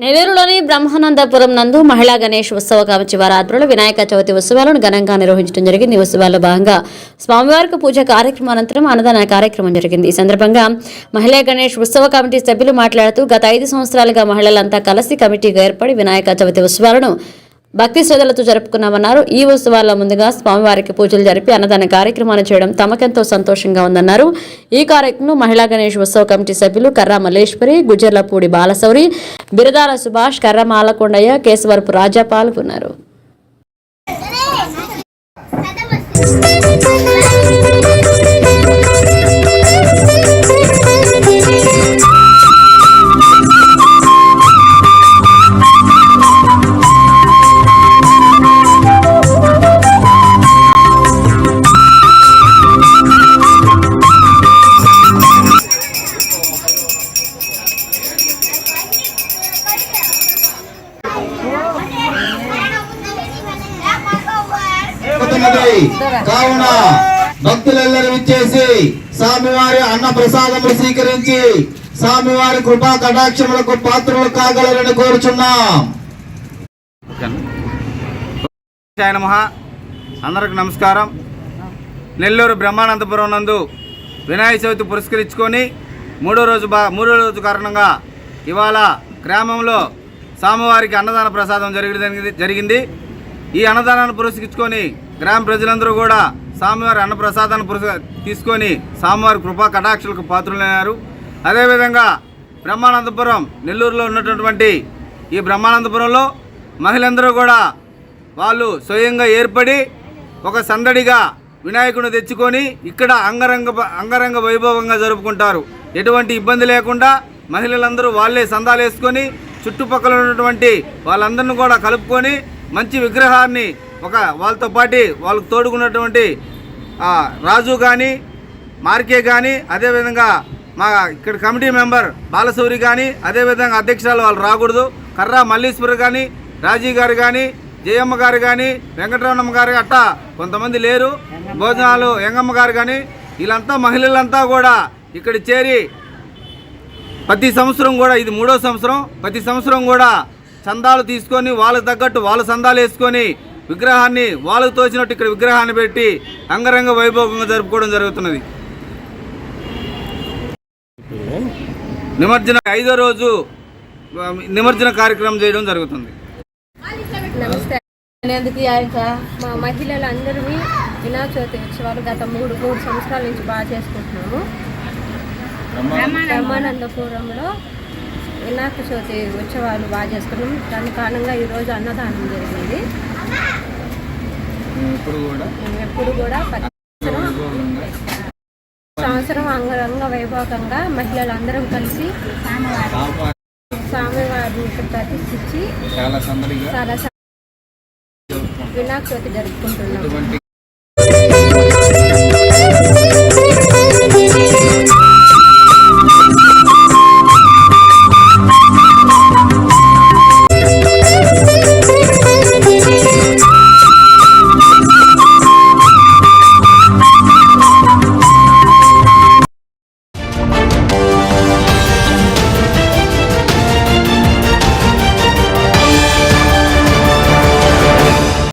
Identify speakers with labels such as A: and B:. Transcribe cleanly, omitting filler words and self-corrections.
A: నెల్లూరులోని బ్రహ్మానందపురం నందు మహిళా గణేష్ ఉత్సవ కమిటీ వారి ఆధ్వర్యంలో వినాయక చవితి ఉత్సవాలను ఘనంగా నిర్వహించడం జరిగింది. ఈ ఉత్సవాల్లో భాగంగా స్వామివారికి పూజ కార్యక్రమం అనంతరం అన్నదాన కార్యక్రమం జరిగింది. ఈ సందర్భంగా మహిళా గణేష్ ఉత్సవ కమిటీ సభ్యులు మాట్లాడుతూ గత 5 సంవత్సరాలుగా మహిళలంతా కలిసి కమిటీగా ఏర్పడి వినాయక చవితి ఉత్సవాలను భక్తి శ్రద్ధలతో జరుపుకున్నామన్నారు. ఈ ఉత్సవాల్లో ముందుగా స్వామివారికి పూజలు జరిపి అన్నదాన కార్యక్రమాన్ని చేయడం తమకెంతో సంతోషంగా ఉందన్నారు. ఈ కార్యక్రమంలో మహిళా గణేష్ ఉత్సవ కమిటీ సభ్యులు కర్రా మల్లేశ్వరి, గుజ్జర్లపూడి బాలశౌరి, బిరదాల సుభాష్, కర్ర మాలకొండయ్య, కేశవరపు రాజా పాల్గొన్నారు.
B: కావున భక్తులెల్లరూ విచ్చేసి స్వామివారి అన్న ప్రసాదములు స్వీకరించి స్వామివారి కృపా కటాక్షములకు పాత్రలు కాగలరని కోరుచున్నాం.
C: అందరికి నమస్కారం. నెల్లూరు బ్రహ్మానందపురం నందు వినాయక చవితి పురస్కరించుకొని మూడో రోజు కారణంగా ఇవాళ గ్రామంలో స్వామివారికి అన్నదాన ప్రసాదం జరిగింది. ఈ అన్నదానాన్ని పురస్కరించుకొని గ్రామ ప్రజలందరూ కూడా స్వామివారి అన్నప్రసాదాన్ని తీసుకొని స్వామివారి కృపా కటాక్షలకు పాత్రులయ్యారు. అదేవిధంగా బ్రహ్మానందపురం నెల్లూరులో ఉన్నటువంటి ఈ బ్రహ్మానందపురంలో మహిళలందరూ కూడా వాళ్ళు స్వయంగా ఏర్పడి ఒక సందడిగా వినాయకుడిని తెచ్చుకొని ఇక్కడ అంగరంగ వైభవంగా జరుపుకుంటారు. ఎటువంటి ఇబ్బంది లేకుండా మహిళలందరూ వాళ్ళే సందాలు వేసుకొని చుట్టుపక్కల ఉన్నటువంటి వాళ్ళందరినీ కూడా కలుపుకొని మంచి విగ్రహాన్ని వాళ్ళతో పాటు వాళ్ళకు తోడుకున్నటువంటి రాజు కానీ మార్కే కానీ అదేవిధంగా మా ఇక్కడ కమిటీ మెంబర్ బాలశౌరి కానీ అదేవిధంగా అధ్యక్షురాలు వాళ్ళు రాకూడదు కర్రా మల్లీశ్వర్ కానీ రాజీ గారు కానీ జయమ్మ గారు కానీ వెంకటరమణమ్మ గారు అట్టా కొంతమంది లేరు. భోజనాలు ఎంగమ్మ గారు కానీ వీళ్ళంతా మహిళలంతా కూడా ఇక్కడ చేరి ప్రతి సంవత్సరం కూడా ఇది 3వ సంవత్సరం ప్రతి సంవత్సరం కూడా చందాలు తీసుకొని వాళ్ళకు తగ్గట్టు వాళ్ళ సందాలు వేసుకొని విగ్రహాన్ని వాళ్ళకు తోచినట్టు ఇక్కడ విగ్రహాన్ని పెట్టి అంగరంగ వైభవంగా జరుపుకోవడం జరుగుతున్నది. నిమజ్జన 5వ రోజు నిమజ్జన కార్యక్రమం చేయడం జరుగుతుంది.
D: నమస్తే. మా మహిళలందరూ వినాయక చవితి ఉత్సవాలు గత 3 సంవత్సరాల నుంచి బాగా చేసుకుంటున్నాము. బ్రహ్మానందపురంలో వినాయక చవితి ఉత్సవాలు బాగా చేసుకున్నాం. దాని కారణంగా ఈరోజు అన్నదానం జరిగింది. ఎప్పుడు కూడా సంవత్సరం అంగరంగ వైభవంగా మహిళలందరం కలిసి స్వామివారిని ప్రతిష్ఠించి చాలా వినాయక చవితి జరుపుకుంటున్నాం.